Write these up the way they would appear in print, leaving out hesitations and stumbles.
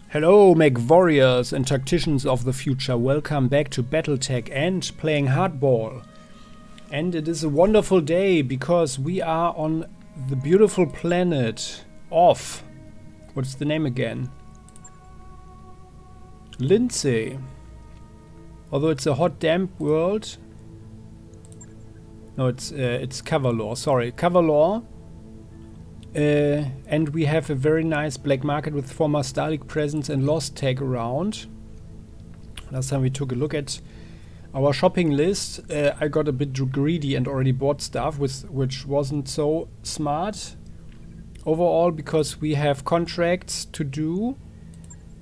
Hello, Mechwarriors and tacticians of the future. Welcome back to BattleTech and playing hardball. And it is a wonderful day because we are on the beautiful planet of... what's the name again? Lindsay. Although it's a hot, damp world. No, it's Cavalor. Sorry, Cavalor. And we have a very nice black market with former Starlink presence and lost tag around. Last time we took a look at our shopping list, I got a bit too greedy and already bought stuff which wasn't so smart overall, because we have contracts to do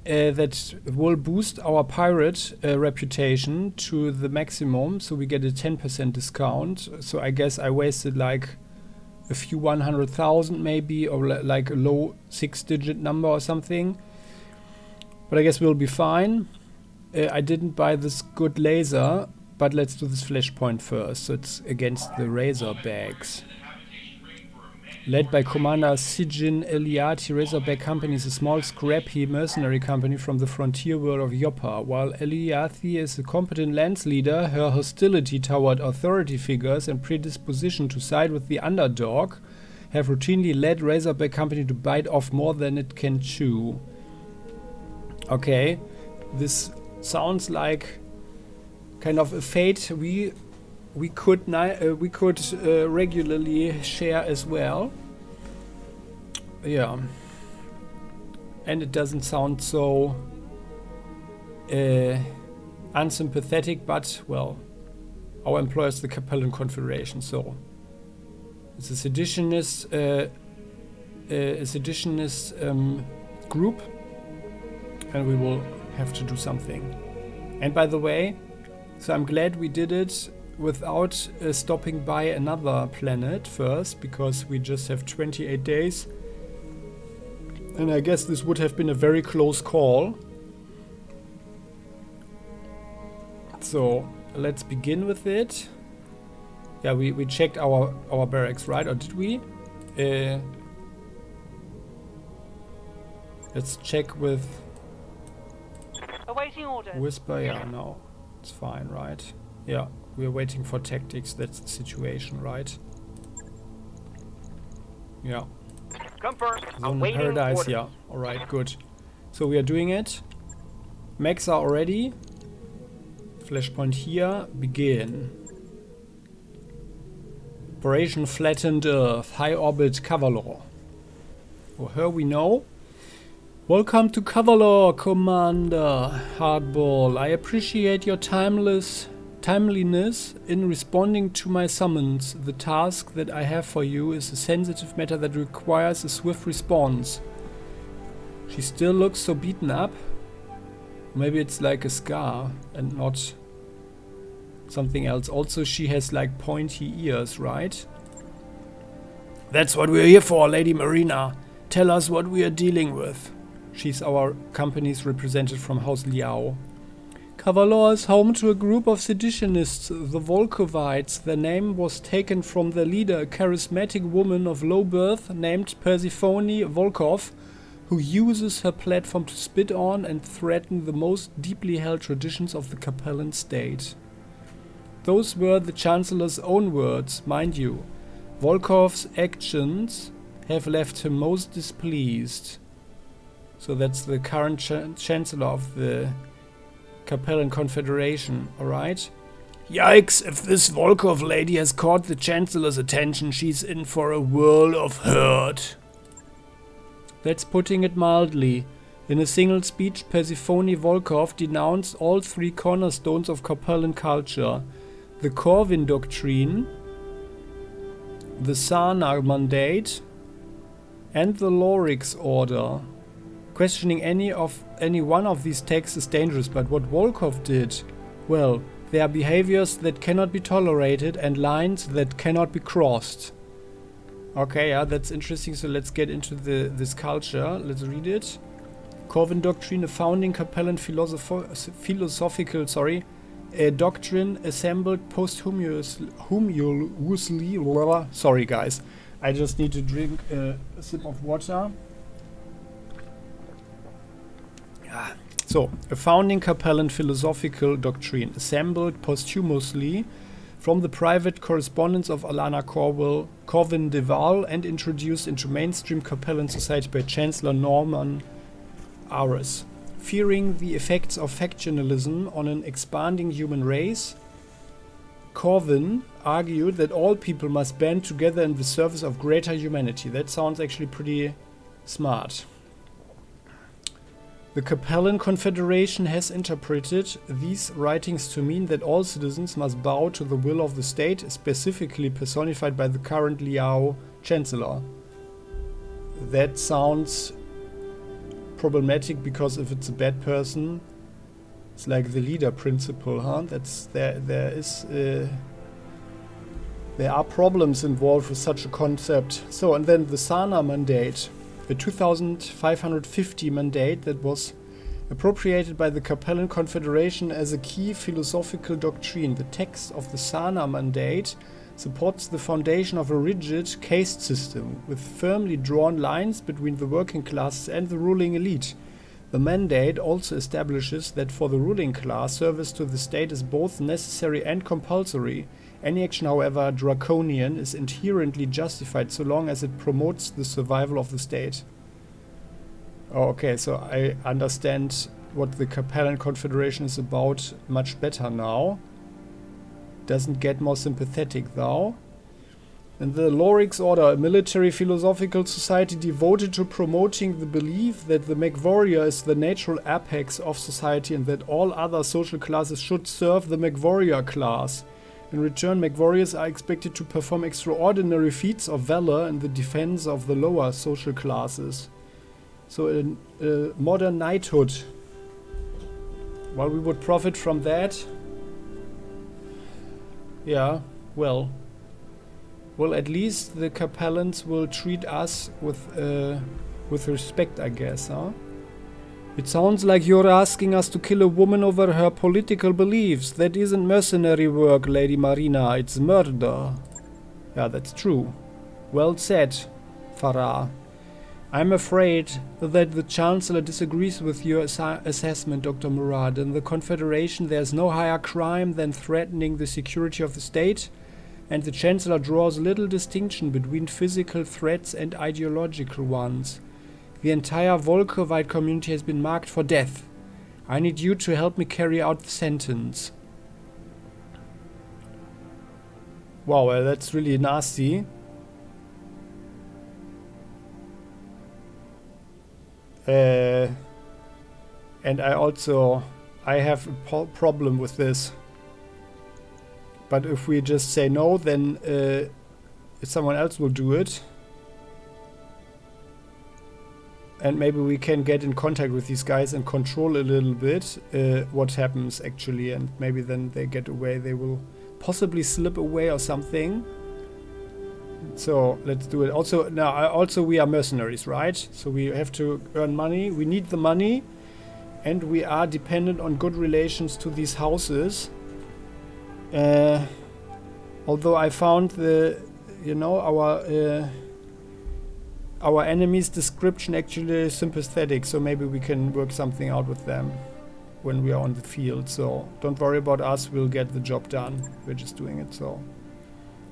that will boost our pirate reputation to the maximum, so we get a 10% discount. So I guess I wasted like a few 100,000 maybe, or like a low 6-digit number or something. But I guess we'll be fine. I didn't buy this good laser, but let's do this Flashpoint first. So it's against the Razorbacks. Led by Commander Sijin Eliati, Razorback Company is a small scrappy mercenary company from the frontier world of Yoppa. While Eliati is a competent lance leader, her hostility toward authority figures and predisposition to side with the underdog have routinely led Razorback Company to bite off more than it can chew. Okay, this sounds like kind of a fate we could regularly share as well. Yeah. And it doesn't sound so unsympathetic, but, well, our employer is the Capellan Confederation, so it's a seditionist group, and we will have to do something. And by the way, so I'm glad we did it without stopping by another planet first, because we just have 28 days. And I guess this would have been a very close call. So let's begin with it. Yeah, we checked our barracks, right? Or did we? Let's check with awaiting order. Whisper. Yeah, no, it's fine, right? Yeah. We are waiting for tactics, that's the situation, right? Yeah. Confirm. Zone of Paradise, orders. Yeah. Alright, good. So we are doing it. Mechs are already. Flashpoint here. Begin. Operation Flattened Earth. High Orbit Cavalor. For her we know. Welcome to Cavalor, Commander Hardball. I appreciate your timeliness in responding to my summons. The task that I have for you is a sensitive matter that requires a swift response. She still looks so beaten up. Maybe it's like a scar and not something else. Also, she has like pointy ears, right? That's what we're here for, Lady Marina. Tell us what we are dealing with. She's our company's representative from House Liao. Cavalor is home to a group of seditionists, the Volkovites. Their name was taken from their leader, a charismatic woman of low birth named Persephone Volkov, who uses her platform to spit on and threaten the most deeply held traditions of the Capellan state. Those were the Chancellor's own words, mind you. Volkov's actions have left him most displeased. So that's the current Chancellor of the Capellan Confederation, alright? Yikes, if this Volkov lady has caught the Chancellor's attention, she's in for a world of hurt. That's putting it mildly. In a single speech, Persephone Volkov denounced all three cornerstones of Capellan culture: the Corvin Doctrine, the Sana Mandate, and the Lorix Order. Questioning any one of these texts is dangerous, but what Volkov did, well, there are behaviors that cannot be tolerated and lines that cannot be crossed. Okay, yeah, that's interesting. So let's get into this culture. Let's read it. Corvin Doctrine, a founding Capellan philosophical doctrine assembled posthumously. Sorry, guys. I just need to drink a sip of water. So, a founding Capellan philosophical doctrine assembled posthumously from the private correspondence of Alana Corwin de Waal and introduced into mainstream Capellan society by Chancellor Norman Ares. Fearing the effects of factionalism on an expanding human race, Corwin argued that all people must band together in the service of greater humanity. That sounds actually pretty smart. The Capellan Confederation has interpreted these writings to mean that all citizens must bow to the will of the state, specifically personified by the current Liao Chancellor. That sounds problematic, because if it's a bad person, it's like the leader principle, huh? There are problems involved with such a concept. So, and then the Sana mandate, the 2550 mandate that was appropriated by the Capellan Confederation as a key philosophical doctrine. The text of the Sana mandate supports the foundation of a rigid caste system with firmly drawn lines between the working classes and the ruling elite. The mandate also establishes that for the ruling class, service to the state is both necessary and compulsory. Any action, however draconian, is inherently justified so long as it promotes the survival of the state. Oh, okay, so I understand what the Capellan Confederation is about much better now. Doesn't get more sympathetic though. And the Lorix Order, a military philosophical society devoted to promoting the belief that the Mechwarrior is the natural apex of society and that all other social classes should serve the Mechwarrior class. In return, Mechwarriors are expected to perform extraordinary feats of valor in the defense of the lower social classes. So in modern knighthood. While we would profit from that. Yeah, well, at least the Capellans will treat us with respect, I guess, huh? It sounds like you're asking us to kill a woman over her political beliefs. That isn't mercenary work, Lady Marina. It's murder. Yeah, that's true. Well said, Farah. I'm afraid that the Chancellor disagrees with your assessment, Dr. Murad. In the Confederation, there's no higher crime than threatening the security of the state, and the Chancellor draws little distinction between physical threats and ideological ones. The entire Volkovite community has been marked for death. I need you to help me carry out the sentence. Wow, well, that's really nasty. And I have a problem with this. But if we just say no, then someone else will do it. And maybe we can get in contact with these guys and control a little bit what happens actually. And maybe then they get away. They will possibly slip away or something. So let's do it. Also, now, we are mercenaries, right? So we have to earn money. We need the money. And we are dependent on good relations to these houses. Although I found our enemy's description actually sympathetic, so maybe we can work something out with them when we are on the field. So don't worry about us, we'll get the job done. We're just doing it, so.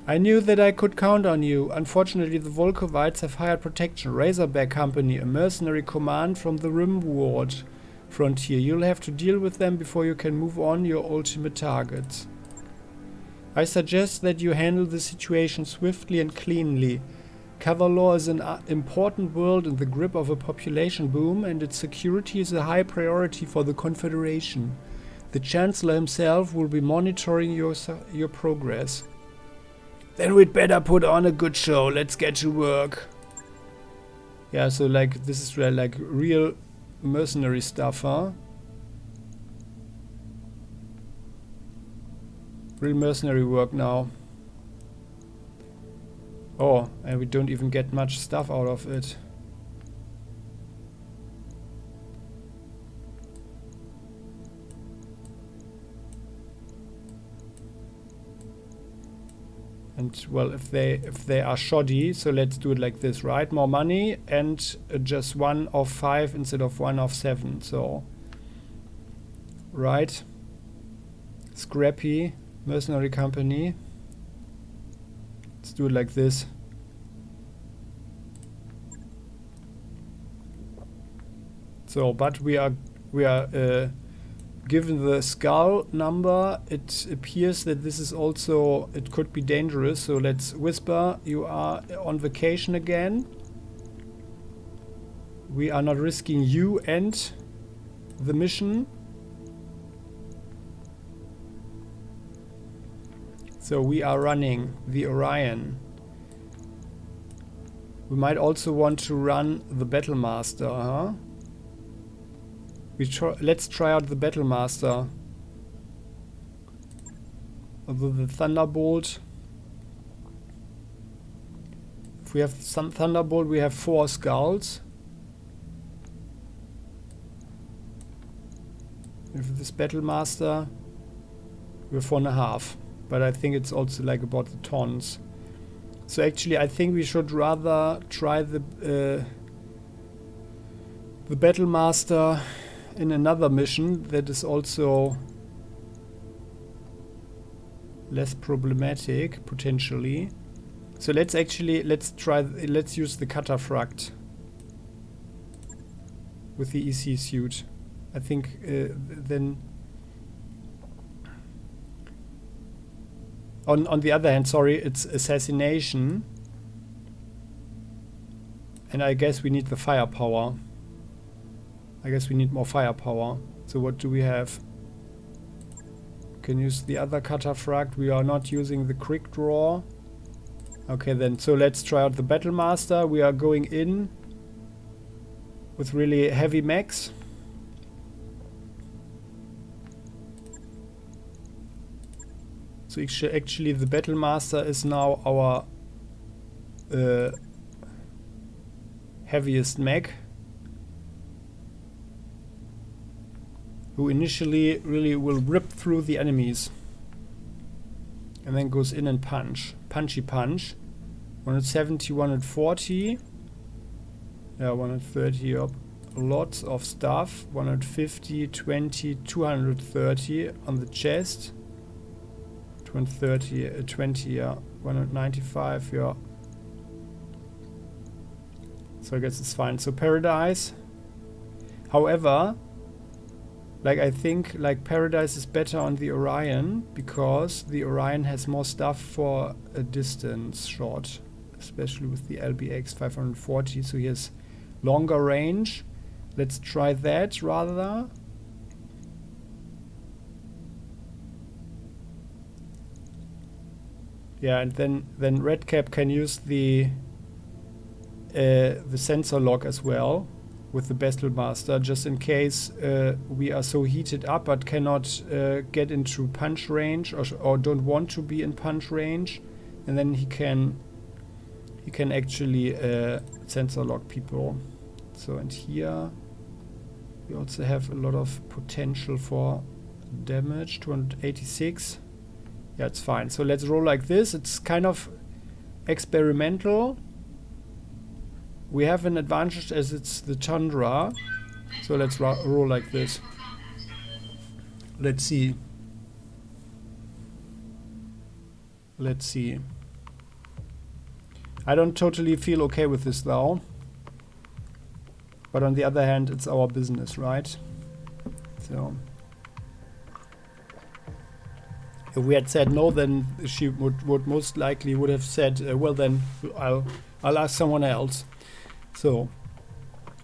I knew that I could count on you. Unfortunately, the Volkovites have hired protection. Razorback Company, a mercenary command from the Rimward frontier. You'll have to deal with them before you can move on your ultimate targets. I suggest that you handle the situation swiftly and cleanly. Cavalor is an important world in the grip of a population boom, and its security is a high priority for the Confederation. The Chancellor himself will be monitoring your progress. Then we'd better put on a good show. Let's get to work. Yeah, so like this is like real mercenary stuff, huh? Real mercenary work now. Oh, and we don't even get much stuff out of it. And well, if they are shoddy, so let's do it like this, right? More money and just 1 of 5 instead of 1 of 7. So Right. Scrappy. Mercenary company. Let's do it like this. So, but we are given the skull number, it appears that this is also, it could be dangerous. So let's whisper, you are on vacation again. We are not risking you and the mission. So we are running the Orion. We might also want to run the Battlemaster, huh? Let's try out the Battlemaster. Although the Thunderbolt. If we have some Thunderbolt, we have 4 skulls. With this Battlemaster, we have 4.5. But I think it's also like about the tons. So actually, I think we should rather try the Battlemaster in another mission that is also less problematic potentially. So let's use the Cataphracts with the EC suit. I think then on the other hand, sorry, it's assassination, and I guess we need the firepower. I guess we need more firepower. So what do we have? Can use the other Cataphract. We are not using the quick draw. Okay then, so let's try out the Battlemaster. We are going in with really heavy mechs. So actually the Battlemaster is now our heaviest mech, who initially really will rip through the enemies and then goes in and punchy punch. 170, 140. Yeah, 130 up. Lots of stuff. 150, 20, 230 on the chest. 130, 20, yeah. 195, yeah. So I guess it's fine. So Paradise. However, like I think like Paradise is better on the Orion because the Orion has more stuff for a distance shot, especially with the LBX 540. So he has longer range. Let's try that rather. Yeah, and then Redcap can use the sensor lock as well with the Battlemaster, just in case we are so heated up but cannot get into punch range or don't want to be in punch range, and then he can actually sensor lock people. So, and here we also have a lot of potential for damage. 286. Yeah, it's fine. So let's roll like this. It's kind of experimental. We have an advantage as it's the Tundra. So let's roll like this. Let's see. Let's see. I don't totally feel okay with this though. But on the other hand, it's our business, right? So if we had said no, then she would most likely would have said, well then I'll ask someone else. So,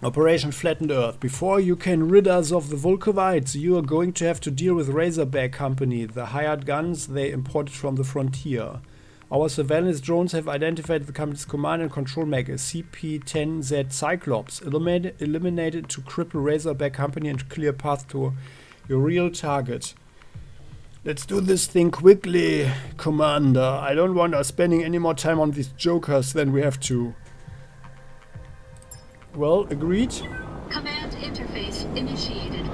Operation Flattened Earth. Before you can rid us of the Volkovites, you are going to have to deal with Razorback Company, the hired guns they imported from the frontier. Our surveillance drones have identified the company's command and control mech, a CP-10Z Cyclops, eliminated to cripple Razorback Company and clear path to your real target. Let's do this thing quickly, Commander. I don't want us spending any more time on these jokers than we have to. Well, agreed. Command interface initiated.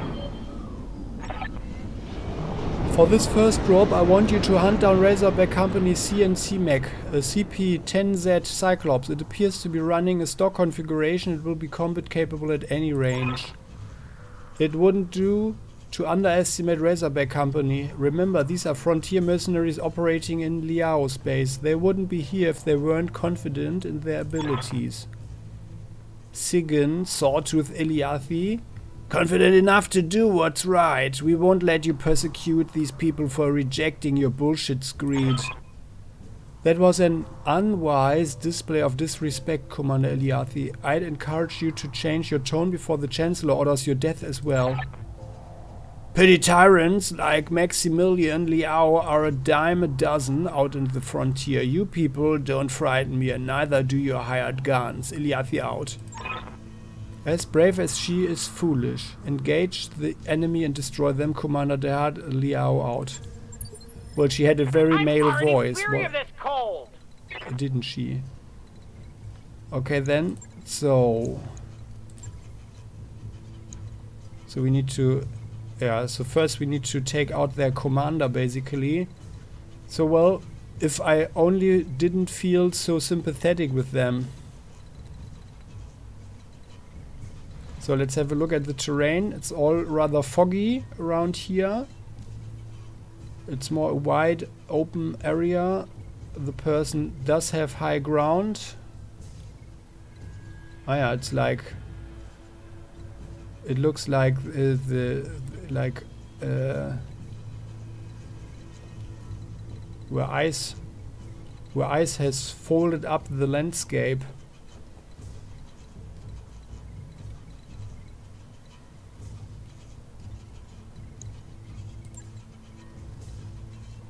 For this first drop, I want you to hunt down Razorback Company's CNC mech, a CP-10Z Cyclops. It appears to be running a stock configuration. It will be combat capable at any range. It wouldn't do to underestimate Razorback Company. Remember, these are frontier mercenaries operating in Liao space. They wouldn't be here if they weren't confident in their abilities. Sigan, Sawtooth Eliathi. Confident enough to do what's right. We won't let you persecute these people for rejecting your bullshit screed. That was an unwise display of disrespect, Commander Eliathi. I'd encourage you to change your tone before the Chancellor orders your death as well. Petty tyrants like Maximilian Liao are a dime a dozen out in the frontier. You people don't frighten me, and neither do your hired guns. Eliathi out. As brave as she is foolish. Engage the enemy and destroy them, Commander Dehad. Liao out. Well, she had a very male voice. Well, didn't she? Okay then. So we need to... Yeah, so first we need to take out their commander, basically. So, well, if I only didn't feel so sympathetic with them. So let's have a look at the terrain. It's all rather foggy around here. It's more a wide open area. The person does have high ground. Oh yeah, it's like... It looks like where ice has folded up the landscape.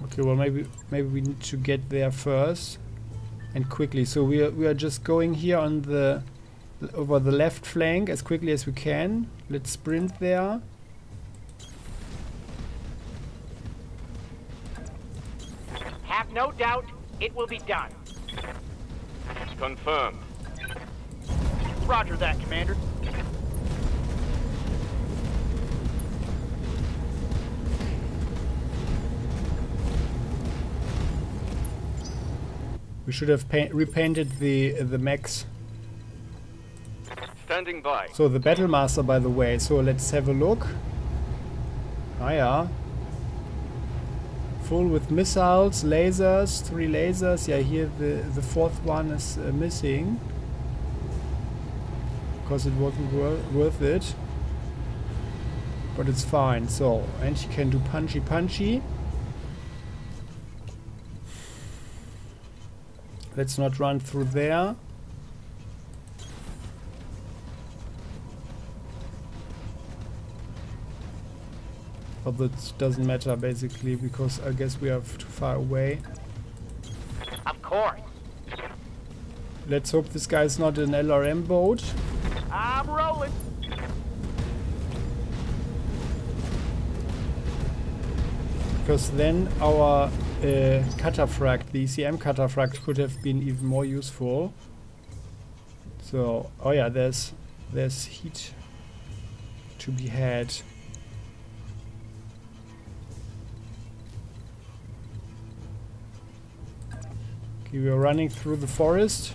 Okay, well maybe we need to get there first and quickly. So we are just going here on the over the left flank as quickly as we can. Let's sprint there. Have no doubt it will be done. Confirmed. Roger that, Commander. We should have repainted the Mechs. Standing by. So the Battle Master, by the way. So let's have a look. Ah yeah. Full with missiles, lasers, 3 lasers. Yeah, here the 4th one is missing. Because it wasn't worth it. But it's fine. So, and she can do punchy. Let's not run through there. But that doesn't matter basically because I guess we are too far away. Of course. Let's hope this guy's not an LRM boat. I'm rolling. Because then our cataphracts, the ECM cataphracts, could have been even more useful. So, oh yeah, there's heat to be had. Okay, we are running through the forest,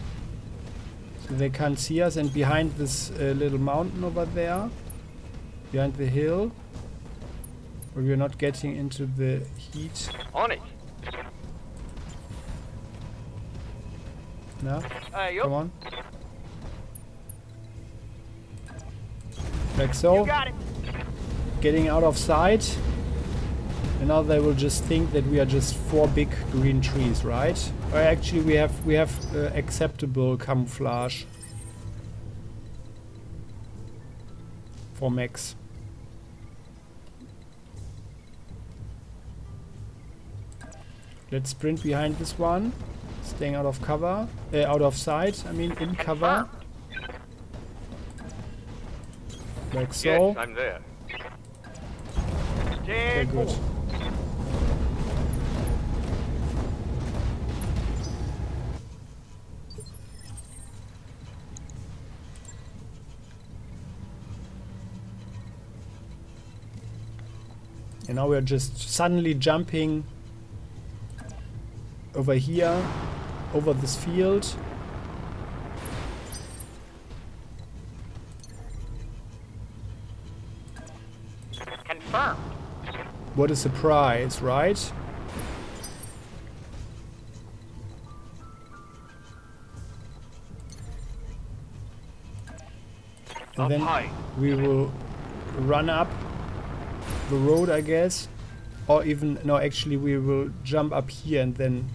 so they can't see us, and behind this little mountain over there, behind the hill, where we are not getting into the heat. On it. No? Yep. Come on. Like so. You got it. Getting out of sight. And now they will just think that we are just 4 big green trees, right? Or actually we have acceptable camouflage for mechs. Let's sprint behind this one, staying out of cover, out of sight. I mean, in cover. Like so. Yes, I'm there. Okay, good. And now we're just suddenly jumping over here, over this field. Confirmed. What a surprise, right? And then we will run up the road, I guess. Or even, no, actually we will jump up here and then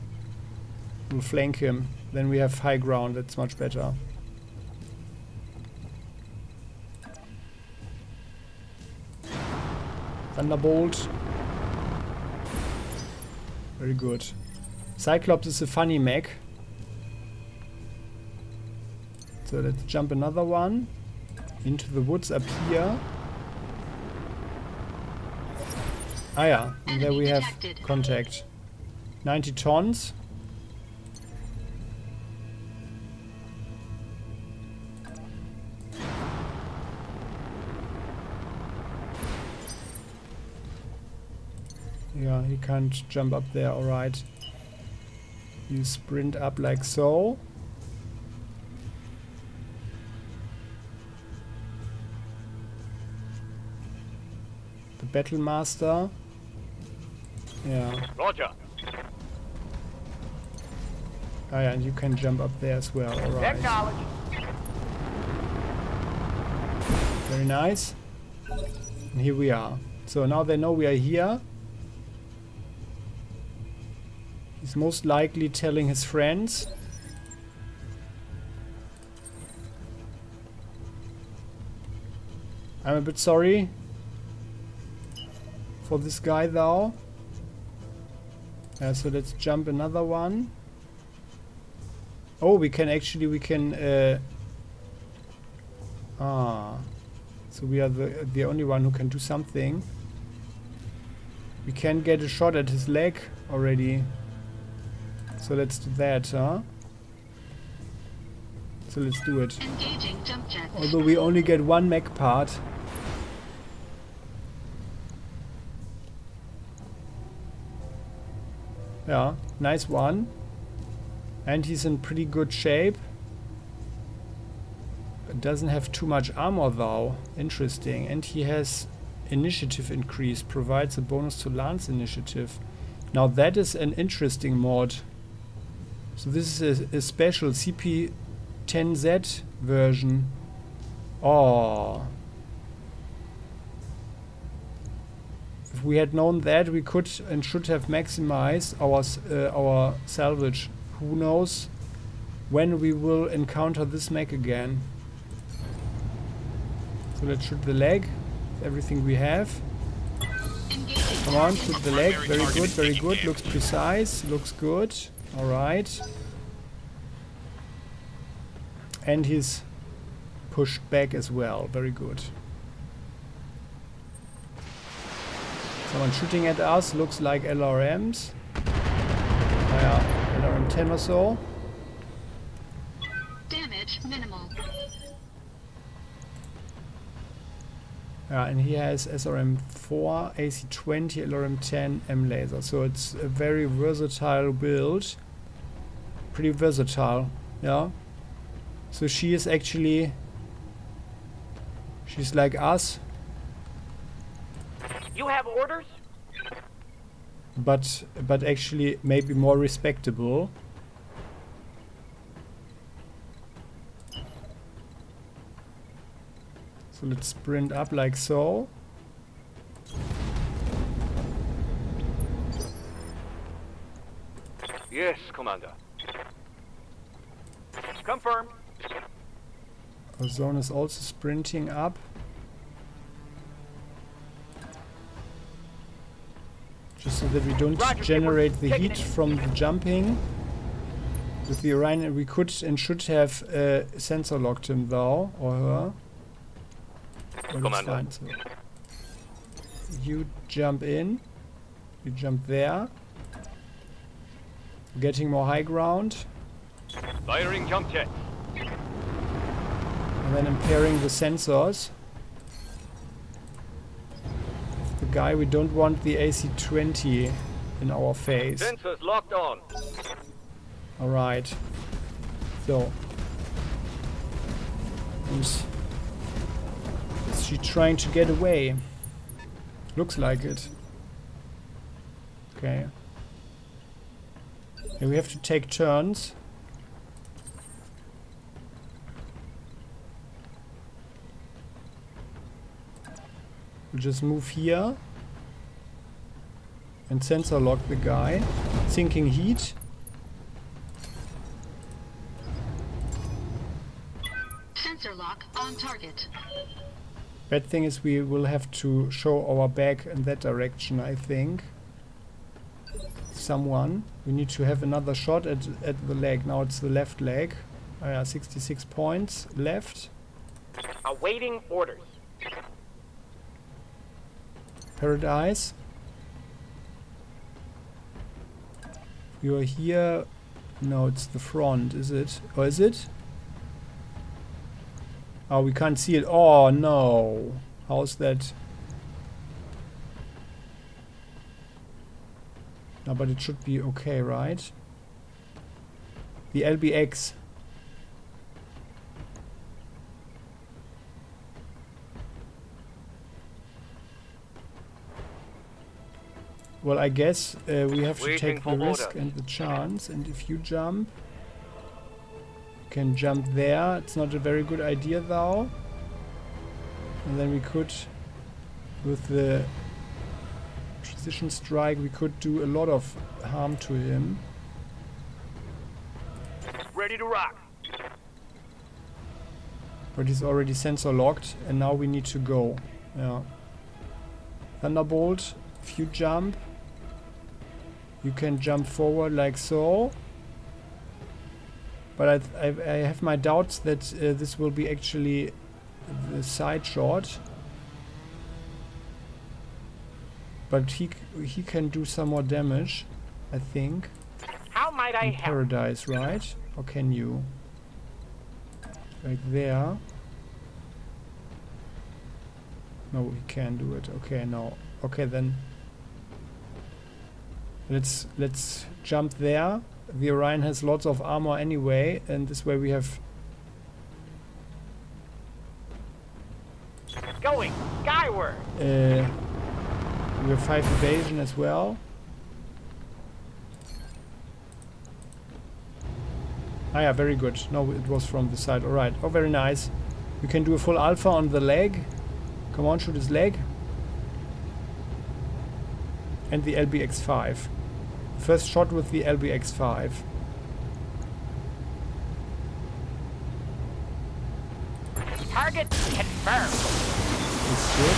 we'll flank him. Then we have high ground, that's much better. Thunderbolt. Very good. Cyclops is a funny mech. So let's jump another one. Into the woods up here. Ah yeah, and there we have contact. 90 tons. Yeah, he can't jump up there, alright. You sprint up like so. The Battle Master. Yeah. Roger. Ah yeah, and you can jump up there as well, alright. Acknowledged. Very nice. And here we are. So now they know we are here. He's most likely telling his friends. I'm a bit sorry for this guy though. So let's jump another one. Oh, we can so we are the only one who can do something. We can get a shot at his leg already. So let's do that, huh? So let's do it. Engaging jump jet. Although we only get one mech part. Yeah, nice one. And he's in pretty good shape. Doesn't have too much armor though. Interesting. And he has initiative increase. Provides a bonus to lance initiative. Now that is an interesting mod. So this is a special CP10Z version. Oh. If we had known that, we could and should have maximized our salvage. Who knows when we will encounter this mech again. So let's shoot the leg. Everything we have. Come on, shoot the leg. Very good, very good. Looks precise. Looks good. Alright. And he's pushed back as well. Very good. Someone shooting at us. Looks like LRMs. Yeah, LRM 10 or so. Damage minimal. And he has SRM 4, AC 20, LRM 10, M laser. So it's a very versatile build. Pretty versatile, yeah. So she is actually, she's like us. You have orders? But actually maybe more respectable. So let's sprint up like so. Yes, Commander. Confirmed. Our zone is also sprinting up. Just so that we don't generate the heat from the jumping. With the Orion, we could and should have sensor locked him though, or her. But it's fine, so. You jump in. You jump there. Getting more high ground. Firing jump jet. And then impairing the sensors. The guy, we don't want the AC-20 in our face. Sensors locked on. Alright. So. Is she trying to get away? Looks like it. Okay. And we have to take turns. We'll just move here. And sensor lock the guy. Sinking heat. Sensor lock on target. Bad thing is we will have to show our back in that direction, I think. Someone. We need to have another shot at the leg. Now it's the left leg. 66 points left. Awaiting orders. Paradise. You are here. No, it's the front, is it? Or is it? Oh, we can't see it. Oh, no. How's that? No, but it should be okay, right? The LBX. Well, I guess we have to take the risk and the chance. And if you jump, you can jump there. It's not a very good idea, though. And then we could, with the precision strike, we could do a lot of harm to him. Ready to rock. But he's already sensor locked, and now we need to go. Yeah. Thunderbolt. If you jump, you can jump forward like so. But I have my doubts that this will be actually the side shot. But he can do some more damage, I think. How might I In help? Paradise, right? Or can you? Like there. No, he can't do it. Okay, no. Okay, then. Let's jump there. The Orion has lots of armor anyway, and this way we have. Going skyward. We have 5 evasion as well. Ah, yeah, very good. No, it was from the side. Alright. Oh, very nice. You can do a full alpha on the leg. Come on, shoot his leg. And the LBX-5. First shot with the LBX-5. Target confirmed. That's good.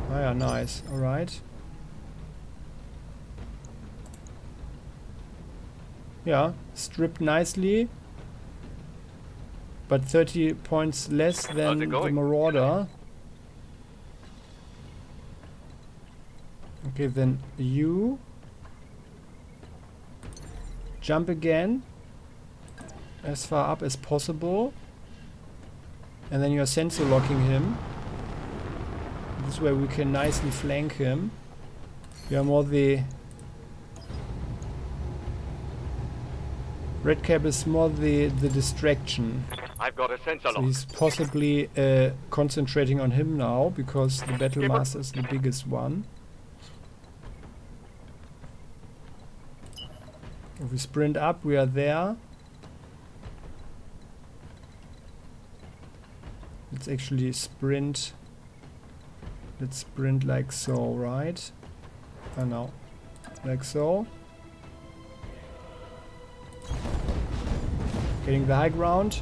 Ah, yeah, nice. Alright. Yeah, stripped nicely. But 30 points less than the Marauder. Okay, then you jump again as far up as possible, and then you're sensor locking him. This way we can nicely flank him. You're more the red cap is more the distraction. I've got a sensor So lock. he's possibly concentrating on him now because the Battle Master is the biggest one. If we sprint up, we are there. Let's actually sprint. Let's sprint like so, right? Oh no. Like so. Getting the high ground.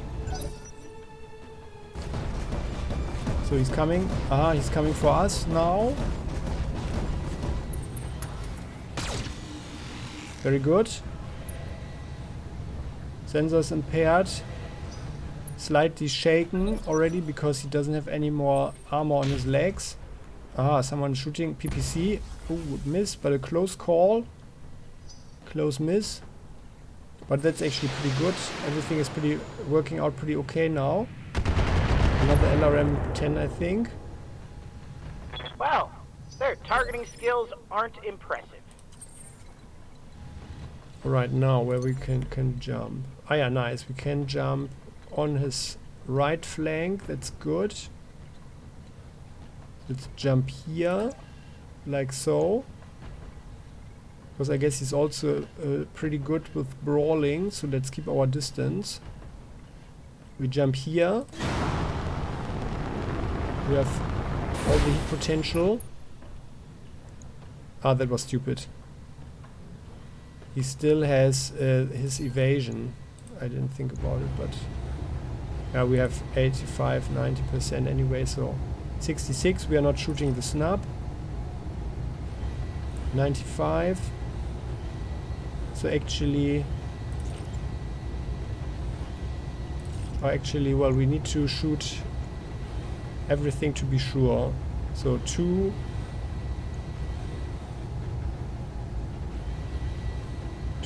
So he's coming. Ah, he's coming for us now. Very good. Sensors impaired. Slightly shaken already because he doesn't have any more armor on his legs. Ah, someone shooting PPC. Ooh, miss, but a close call. Close miss. But that's actually pretty good. Everything is working out pretty okay now. Another LRM 10, I think. Well, their targeting skills aren't impressive. Alright, now where we can jump. Ah yeah, nice. We can jump on his right flank. That's good. Let's jump here, like so. Because I guess he's also pretty good with brawling, so let's keep our distance. We jump here. We have all the heat potential. Ah, that was stupid. He still has his evasion. I didn't think about it, but yeah, we have 85, 90% anyway, so 66, we are not shooting the snub. 95. So actually, well, we need to shoot everything to be sure. So 2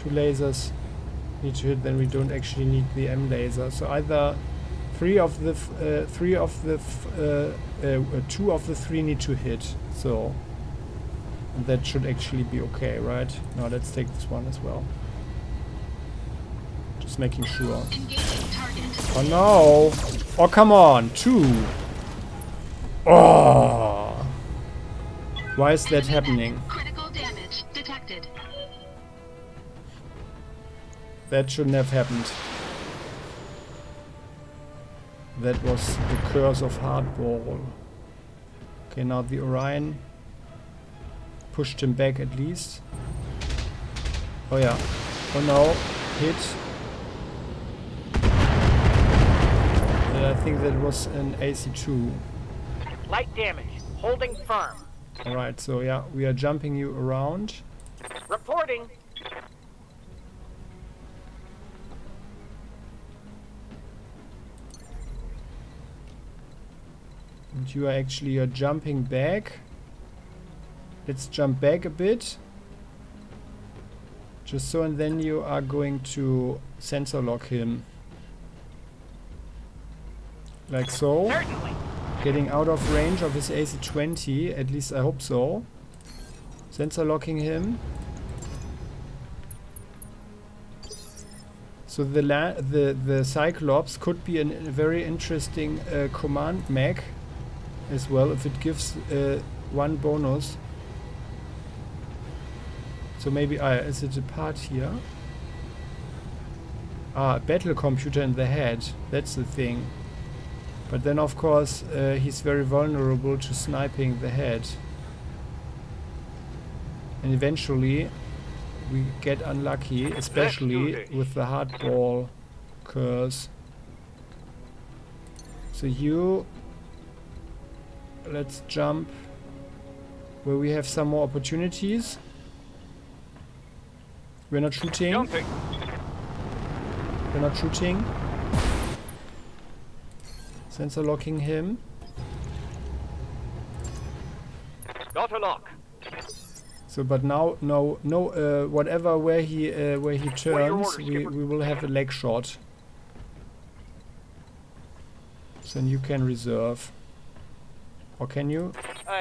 lasers need to hit, then we don't actually need the M laser. So either 2 of the 3 need to hit. So that should actually be okay, right? Now let's take this one as well. Just making sure. Oh no! Oh come on! 2! Oh! Why is that happening? Critical damage detected. That shouldn't have happened. That was the curse of hardball. Okay, now the Orion pushed him back at least. Oh yeah. Oh no. Hit. And I think that was an AC2. Light damage. Holding firm. Alright, so yeah, we are jumping you around. Reporting. And you are jumping back. Let's jump back a bit. Just so, and then you are going to sensor lock him. Like so. Certainly. Getting out of range of his AC-20, at least I hope so. Sensor locking him. So the Cyclops could be a very interesting command mech as well, if it gives 1 bonus. So maybe, is it a part here? Ah, battle computer in the head, that's the thing. But then of course he's very vulnerable to sniping the head. And eventually we get unlucky, especially with the hardball curse. So let's jump where we have some more opportunities. We're not shooting. Jumping. We're not shooting. Sensor locking him. Got a lock. So, but now, no, whatever where he turns, we will have a leg shot. So then you can reserve, or can you?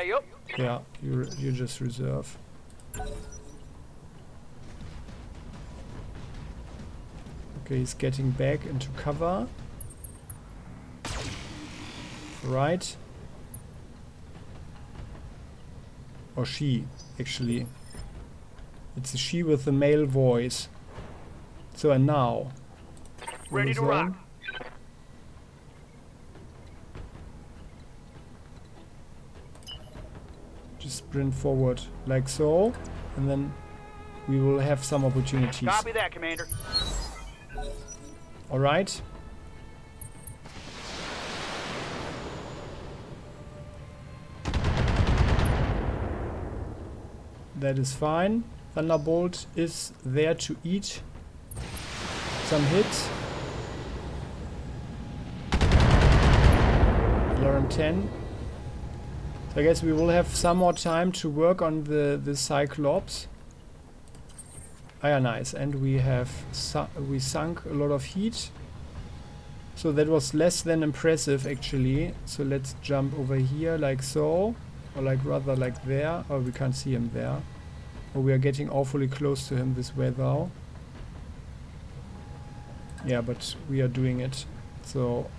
Yup. Yeah, you just reserve. Okay, he's getting back into cover. Right. Or she, actually. It's a she with a male voice. So, and now. Ready to rock. Just sprint forward like so, and then we will have some opportunities. Copy that, Commander. Alright. That is fine. Thunderbolt is there to eat some hits. Alarm 10. So I guess we will have some more time to work on the Cyclops. Ah, yeah, nice. And we have we sunk a lot of heat. So that was less than impressive actually. So let's jump over here like so. Or like rather like there. Oh, we can't see him there. Oh, we are getting awfully close to him this way though. Yeah, but we are doing it. So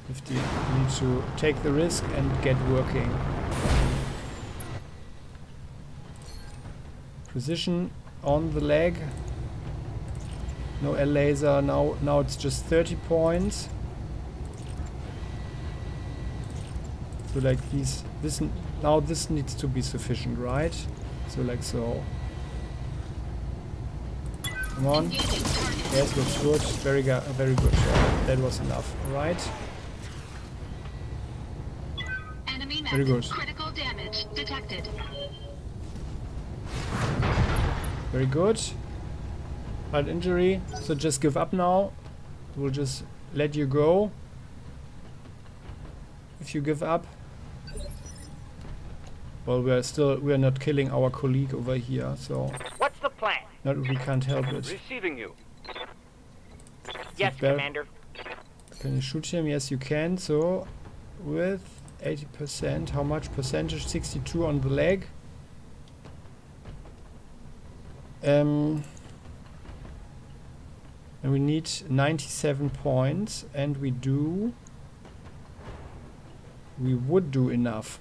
50. We need to take the risk and get working. Precision on the leg. No L laser. Now it's just 30 points. So like this needs to be sufficient, right? So like so. Come on. Yes, looks good. Very good. That was enough. All right. Enemy mech. Very good. Critical damage detected. Very good. Bad injury. So just give up now. We'll just let you go. If you give up. Well, we're not killing our colleague over here, so. What's the plan? We can't help it. Receiving you. Yes, Commander. Can you shoot him? Yes, you can. So, with 80%, how much percentage? 62 on the leg. And we need 97 points, and we would do enough.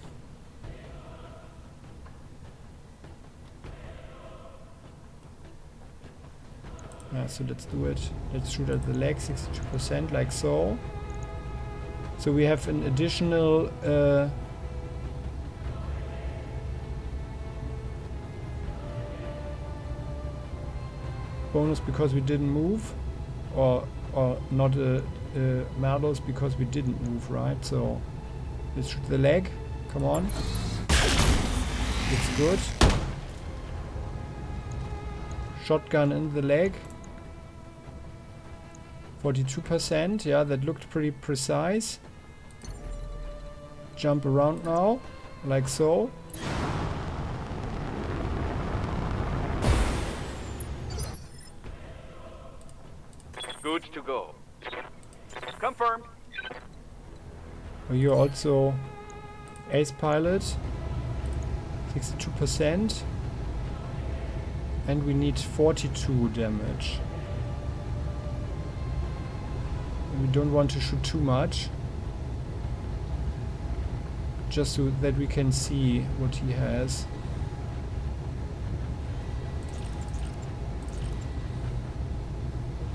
Yeah, so let's do it. Let's shoot at the leg, 62%, like so. So we have an additional bonus because we didn't move, or not medals because we didn't move, right? So let's shoot the leg. Come on. It's good. Shotgun in the leg. 42%, yeah, that looked pretty precise. Jump around now, like so. Good to go. Confirmed. You're also ace pilot. 62%. And we need 42 damage. We don't want to shoot too much, just so that we can see what he has.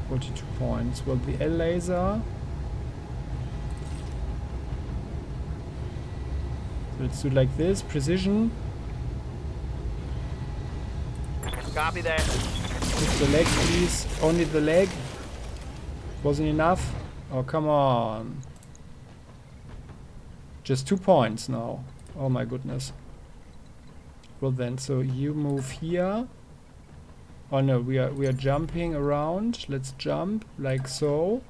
(42 points). Well, the L laser. So let's do it like this. Precision. Copy that. Just the leg, please. Only the leg. Wasn't enough. Oh, come on. Just 2 points now. Oh my goodness. Well then, so you move here. Oh no, we are jumping around. Let's jump like so.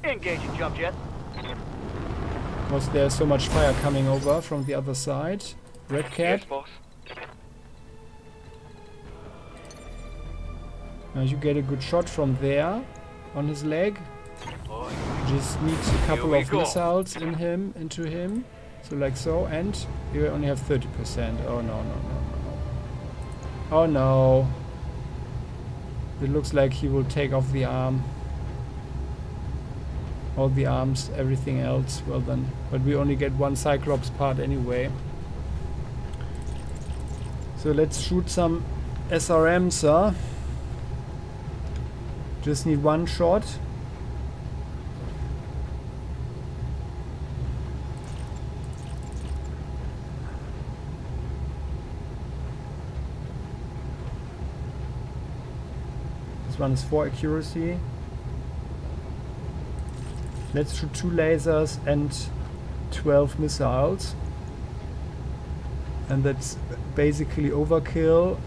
Engaging jump jet. Because there's so much fire coming over from the other side. Red cat. Yes, boss. Now you get a good shot from there on his leg. Oh, Just need a couple we of go. missiles into him. So like so, and you only have 30%. Oh no. Oh no. It looks like he will take off the arm. All the arms, everything else. Well then. But we only get one Cyclops part anyway. So let's shoot some SRMs, huh? Just need one shot. This one is 4 accuracy. Let's shoot 2 lasers and 12 missiles. And that's basically overkill,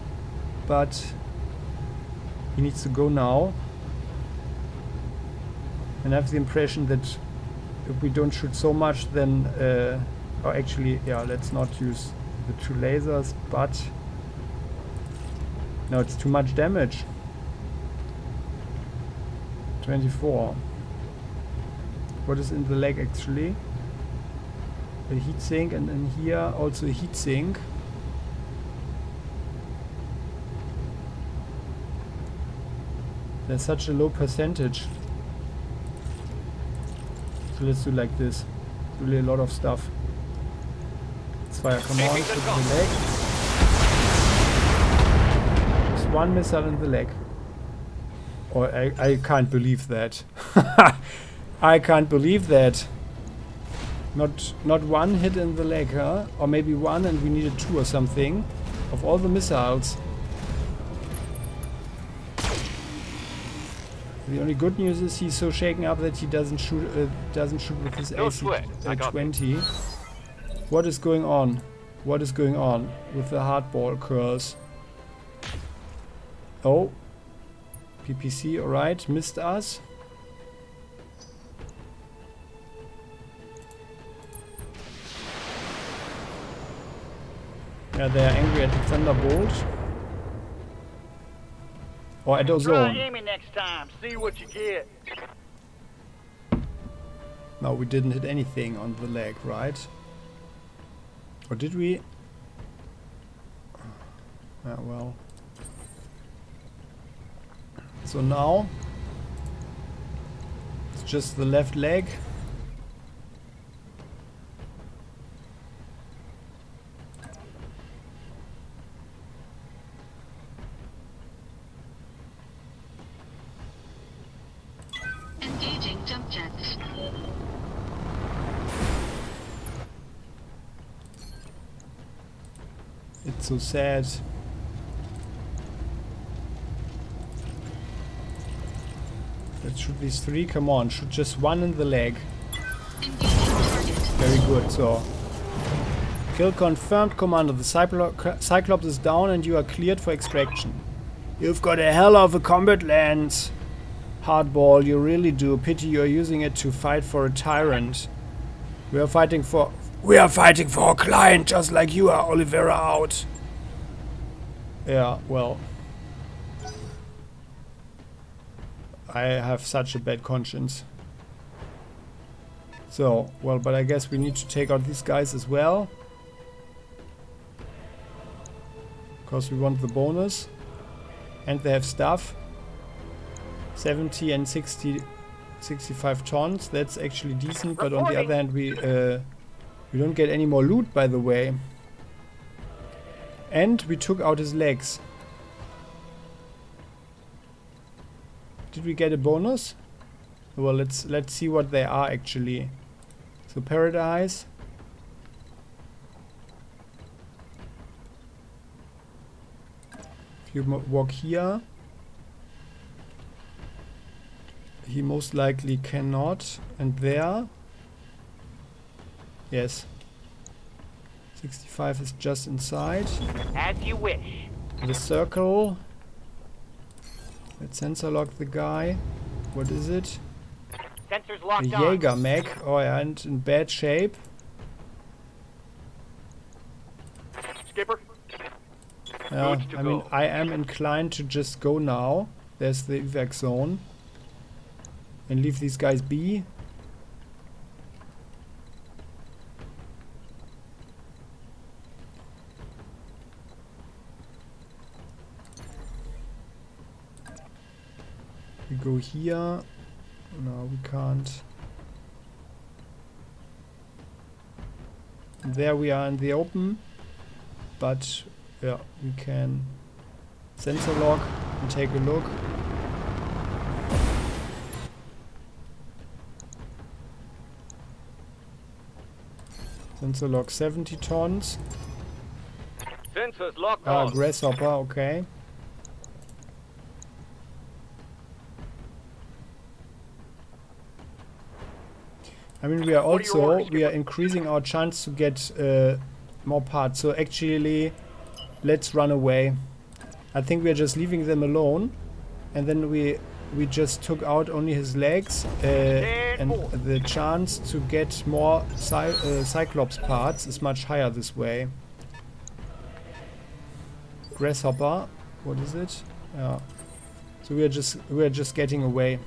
but he needs to go now. And I have the impression that if we don't shoot so much, then or actually, yeah, let's not use the 2 lasers, but no, it's too much damage. 24. What is in the leg actually? A heat sink, and in here also a heat sink. There's such a low percentage. So let's do like this. Really a lot of stuff. Let's fire command to the leg. Just one missile in the leg. Oh, I can't believe that. I can't believe that. Not one hit in the leg, huh? Or maybe one and we needed two or something. Of all the missiles. The only good news is he's so shaken up that he doesn't shoot with his AC-20. What is going on? What is going on with the hardball curse? Oh. PPC, alright, missed us. Yeah, they are angry at the Thunderbolt. Or at Ozone. Try aiming next time. See what you get. No, we didn't hit anything on the leg, right? Or did we? Yeah, well. So now it's just the left leg. Engaging jump jets. It's so sad. Let's shoot these three. Come on, shoot just one in the leg. Engaging target. Very good. So, kill confirmed, Commander. The Cyclops is down and you are cleared for extraction. You've got a hell of a combat lens, Hardball. You really do. Pity you're using it to fight for a tyrant. We are fighting for a client, just like you are, Oliveira. Out. Yeah, well. I have such a bad conscience. So, well, but I guess we need to take out these guys as well. Because we want the bonus. And they have stuff. 70 and 65 tons. That's actually decent, but on the other hand we don't get any more loot, by the way. And we took out his legs. Did we get a bonus? Well, let's see what they are actually. So Paradise. If you walk here, he most likely cannot. And there, yes. 65 is just inside. As you wish. The circle. Let's sensor lock the guy. What is it? Sensors A locked on. Jaeger mech. Oh yeah, and in bad shape. Skipper. Yeah, Good to I mean, go. I am inclined to just go now. There's the evac zone. And leave these guys be. We go here. No, we can't. There we are in the open. But, yeah, we can sensor lock and take a look. Sensor lock 70 tons. Sensors locked Ah, on. grasshopper, okay. I mean, we are What are your orders, we are Skipper? increasing our chance to get more parts. So actually, let's run away. I think we are just leaving them alone, and then we just took out only his legs, and the chance to get more Cyclops parts is much higher this way. Grasshopper, what is it? Yeah. So we are just getting away.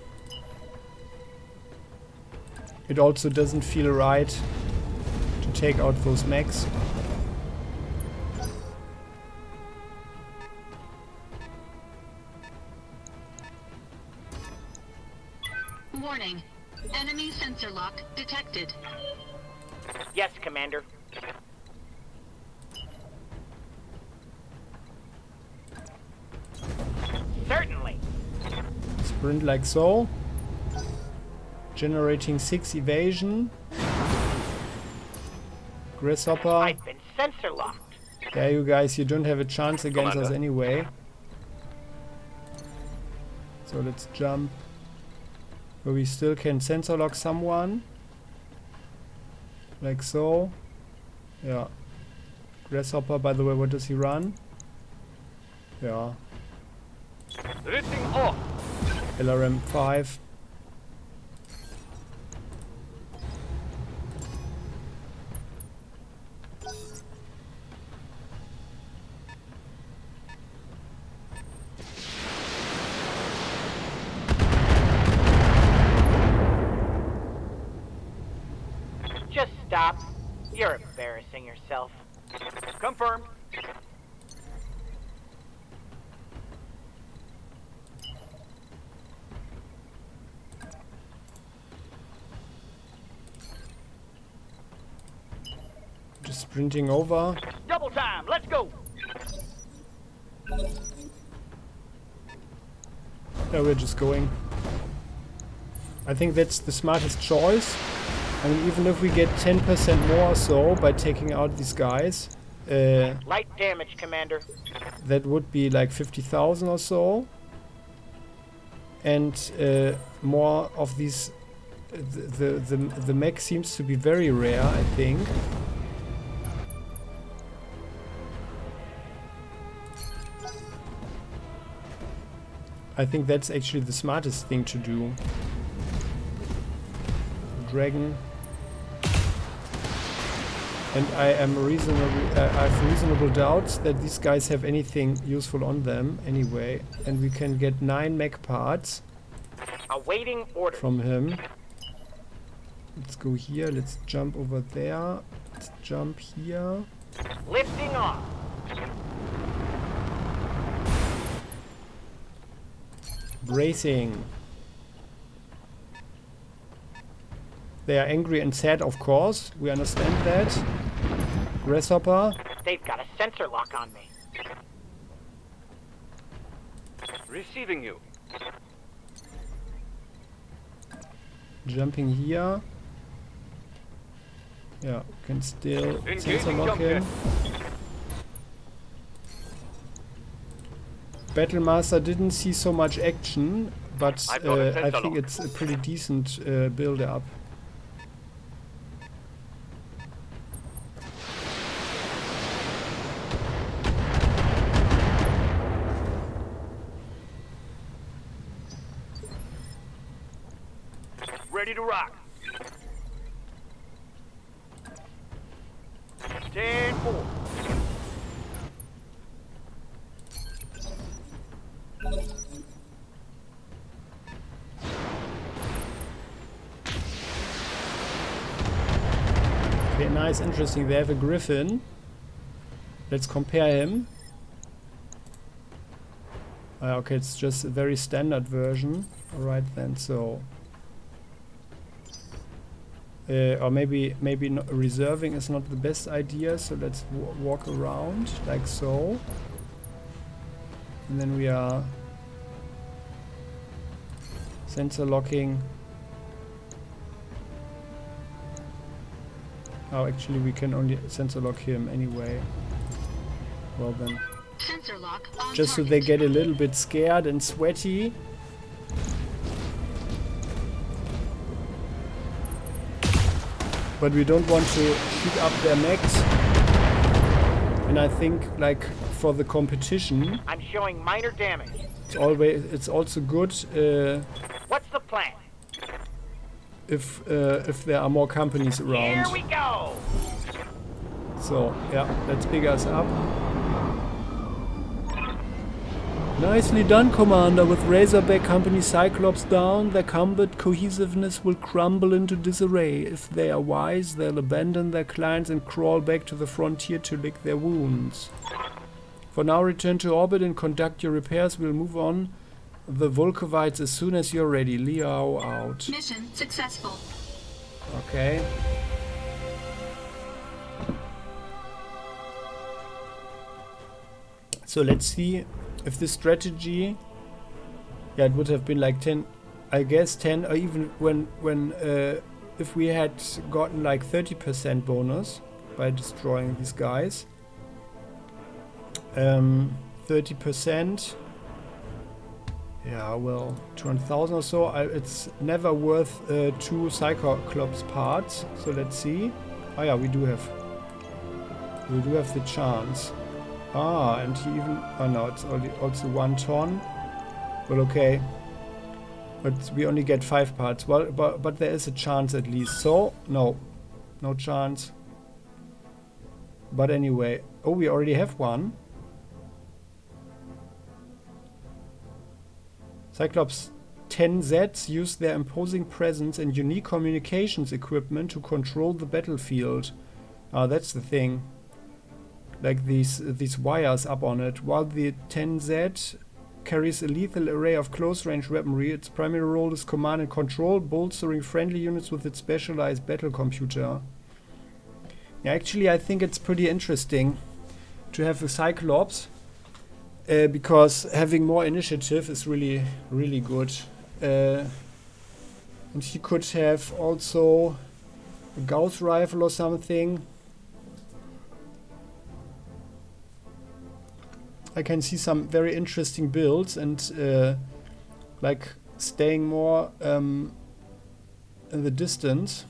It also doesn't feel right to take out those mechs. Warning. Enemy sensor lock detected. Yes, Commander. Certainly. Sprint like so. Generating 6 evasion. Grasshopper. I've been sensor locked. Yeah, you guys, you don't have a chance against us anyway. So let's jump. Where we still can sensor lock someone. Like so. Yeah. Grasshopper, by the way, what does he run? Yeah. Drifting off. LRM 5. Just stop. You're embarrassing yourself. Confirmed. Just sprinting over. Double time. Let's go. Yeah, we're just going. I think that's the smartest choice. I mean, even if we get 10% more or so by taking out these guys, Light damage, Commander. that would be like 50,000 or so. And more of these, the mech seems to be very rare, I think. I think that's actually the smartest thing to do. Dragon. And I have reasonable doubts that these guys have anything useful on them anyway. And we can get 9 mech parts Awaiting order. from him. Let's go here, let's jump over there. Let's jump here. Lifting off. Bracing. They are angry and sad, of course. We understand that. Grasshopper. They've got a sensor lock on me. Receiving you. Jumping here. Yeah, can still sensor Engaging lock jump him. jet. Battlemaster didn't see so much action, but I've got a I sensor think lock. it's a pretty decent build-up. Ready to rock. 10-4. Okay, nice, interesting. They have a Griffin. Let's compare him. Okay, it's just a very standard version. Alright then, so... or maybe not, reserving is not the best idea, so let's walk around like so. And then we are sensor locking. Oh, actually we can only sensor lock him anyway. Well then. Sensor lock on Just so target. they get a little bit scared and sweaty. But we don't want to heat up their mechs. And I think, like, for the competition, I'm showing minor damage. it's also good What's the plan? if there are more companies around. Here we go. So yeah, let's pick us up. Nicely done, Commander. With Razorback Company Cyclops down, their combat cohesiveness will crumble into disarray. If they are wise, they'll abandon their clients and crawl back to the frontier to lick their wounds. For now, return to orbit and conduct your repairs. We'll move on the Volkovites as soon as you're ready. Liao out. Mission successful. Okay. So let's see if this strategy... Yeah, it would have been like 10, I guess 10, or even when if we had gotten like 30% bonus by destroying these guys. 30%. Yeah, well, 200,000 or so. It's never worth 2 Cyclops parts. So let's see. Oh yeah, we do have the chance. Ah, and he even... Oh no, it's only also 1 ton. Well, okay. But we only get 5 parts. Well, but there is a chance at least. So, no. No chance. But anyway. Oh, we already have one. Cyclops 10Zs use their imposing presence and unique communications equipment to control the battlefield. Ah, that's the thing. Like these wires up on it. While the 10Z carries a lethal array of close-range weaponry, its primary role is command and control, bolstering friendly units with its specialized battle computer. Yeah, actually, I think it's pretty interesting to have a Cyclops, because having more initiative is really, really good. And he could have also a Gauss rifle or something. I can see some very interesting builds and like staying more in the distance.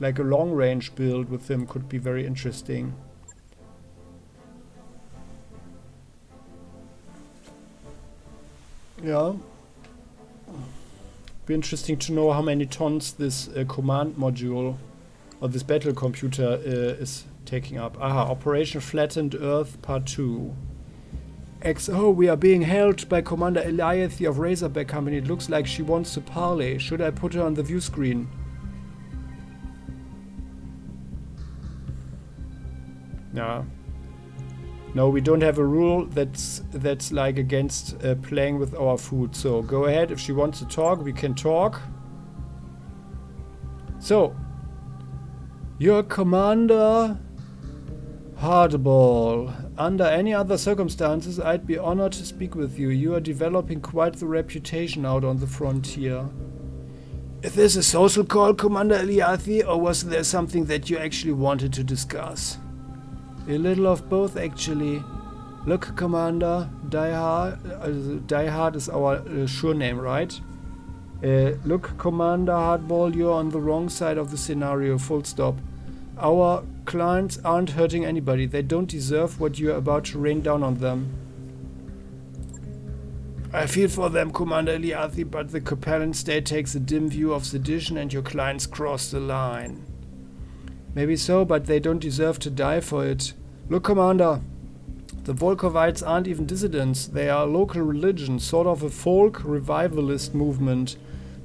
Like a long range build with him could be very interesting. Yeah. Be interesting to know how many tons this command module or this battle computer is taking up. Aha, Operation Flattened Earth Part 2. XO, we are being held by Commander Eliathy of Razorback Company. It looks like she wants to parley. Should I put her on the view screen? Nah. No, we don't have a rule that's like against playing with our food. So go ahead. If she wants to talk, we can talk. So, your Commander Hardball. Under any other circumstances, I'd be honored to speak with you. You are developing quite the reputation out on the frontier. Is this a social call, Commander Eliathy, or was there something that you actually wanted to discuss? A little of both, actually. Look, Commander, Die Hard is our sure name, right? Look, Commander Hardball, you're on the wrong side of the scenario, full stop. Our clients aren't hurting anybody. They don't deserve what you're about to rain down on them. I feel for them, Commander Eliathy, but the Copalan state takes a dim view of sedition and your clients cross the line. Maybe so, but they don't deserve to die for it. Look, Commander, the Volkovites aren't even dissidents. They are a local religion, sort of a folk revivalist movement.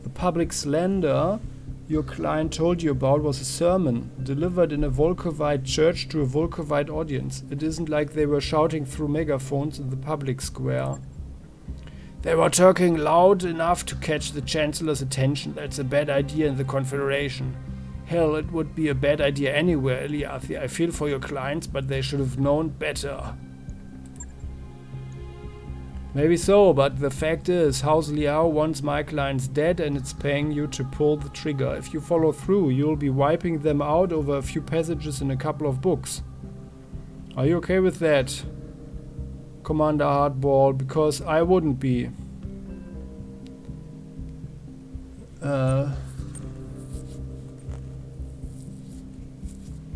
The public slander your client told you about was a sermon, delivered in a Volkovite church to a Volkovite audience. It isn't like they were shouting through megaphones in the public square. They were talking loud enough to catch the Chancellor's attention. That's a bad idea in the Confederation. Hell, it would be a bad idea anywhere, Eliathy. I feel for your clients, but they should have known better. Maybe so, but the fact is, House Liao wants my clients dead and it's paying you to pull the trigger. If you follow through, you'll be wiping them out over a few passages in a couple of books. Are you okay with that, Commander Hardball? Because I wouldn't be.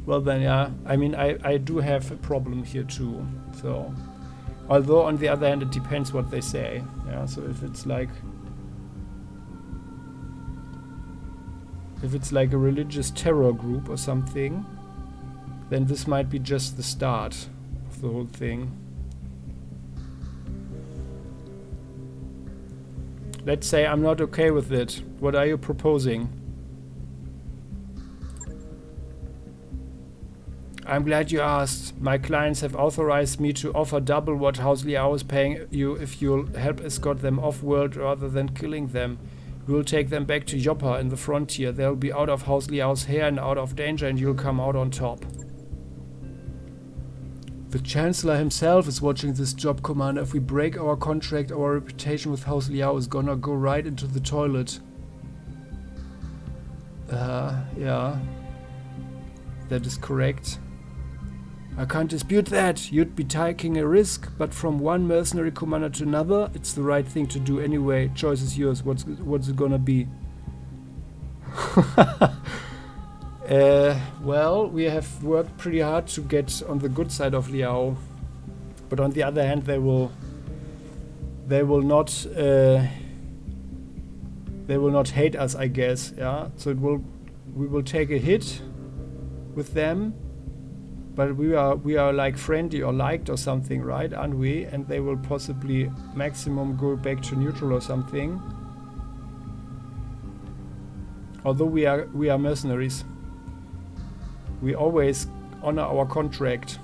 Well then, yeah, I mean, I do have a problem here too, so... Although, on the other hand, it depends what they say. Yeah, so if it's like a religious terror group or something, then this might be just the start of the whole thing. Let's say I'm not okay with it. What are you proposing? I'm glad you asked. My clients have authorized me to offer double what House Liao is paying you if you'll help escort them off-world rather than killing them. We'll take them back to Yoppa in the frontier. They'll be out of House Liao's hair and out of danger, and you'll come out on top. The Chancellor himself is watching this job, Commander. If we break our contract, our reputation with House Liao is gonna go right into the toilet. Yeah. That is correct. I can't dispute that. You'd be taking a risk, but from one mercenary commander to another, it's the right thing to do anyway. Choice is yours. What's it gonna be? Well, we have worked pretty hard to get on the good side of Liao, but on the other hand, they will not hate us, I guess. Yeah. So we will take a hit with them. But we are like friendly or liked or something, right? Aren't we? And they will possibly maximum go back to neutral or something. Although we are mercenaries. We always honor our contract.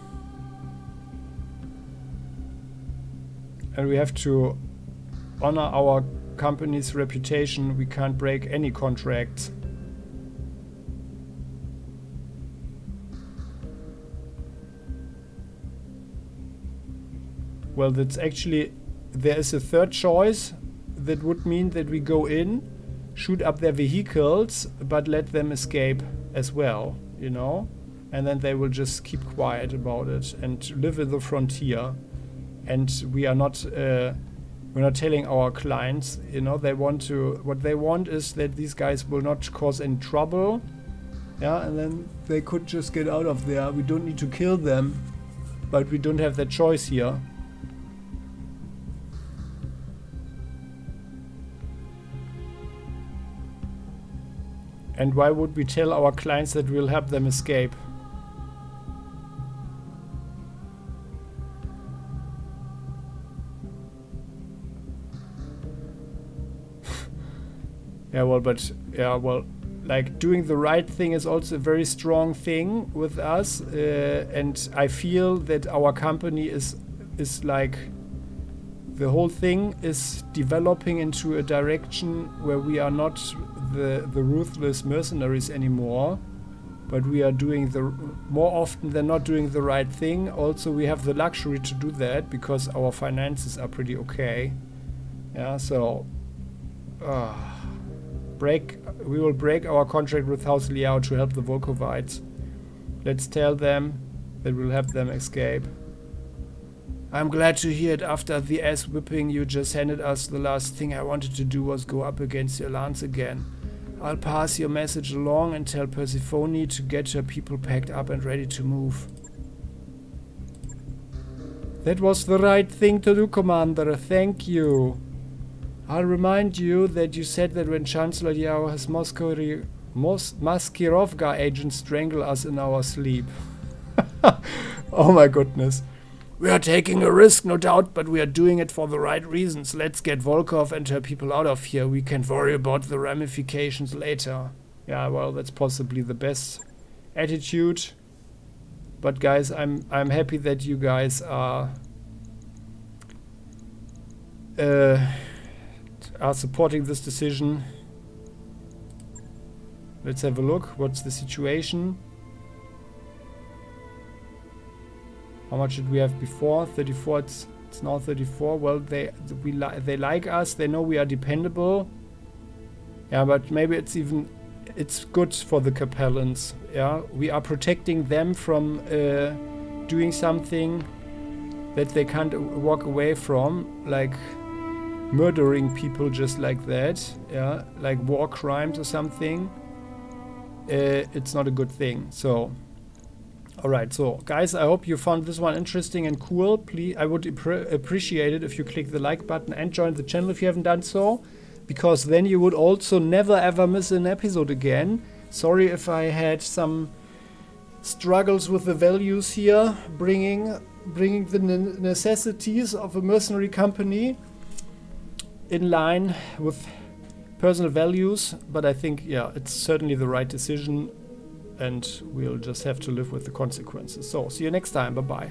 And we have to honor our company's reputation. We can't break any contracts. Well, that's actually, there is a third choice that would mean that we go in, shoot up their vehicles, but let them escape as well, you know? And then they will just keep quiet about it and live in the frontier. And we are not, we're not telling our clients, you know, what they want is that these guys will not cause any trouble. Yeah, and then they could just get out of there. We don't need to kill them, but we don't have that choice here. And why would we tell our clients that we'll help them escape? Like doing the right thing is also a very strong thing with us, and I feel that our company is like, the whole thing is developing into a direction where we are not the ruthless mercenaries anymore, but we are doing more often than not doing the right thing. Also, we have the luxury to do that because our finances are pretty okay. Yeah, so we will break our contract with House Liao to help the Volkovites. Let's tell them that we'll help them escape. I'm glad to hear it. After the ass whipping you just handed us, the last thing I wanted to do was go up against your lance again. I'll pass your message along and tell Persephone to get her people packed up and ready to move. That was the right thing to do, Commander. Thank you. I'll remind you that you said that when Chancellor Liao has Maskirovka agents strangle us in our sleep. Oh my goodness. We are taking a risk, no doubt, but we are doing it for the right reasons. Let's get Volkov and her people out of here. We can worry about the ramifications later. Yeah, well, that's possibly the best attitude. But guys, I'm happy that you guys are supporting this decision. Let's have a look. What's the situation? How much did we have before? 34. It's now 34. Well, they like us. They know we are dependable. Yeah, but maybe it's good for the Capellans. Yeah, we are protecting them from doing something that they can't walk away from, like murdering people just like that. Yeah, like war crimes or something. It's not a good thing. So. Alright, so guys, I hope you found this one interesting and cool. Please, I would appreciate it if you click the like button and join the channel if you haven't done so, because then you would also never ever miss an episode again. Sorry if I had some struggles with the values here, bringing the necessities of a mercenary company in line with personal values, but I think, yeah, it's certainly the right decision. and we'll just have to live with the consequences. So, see you next time. Bye-bye.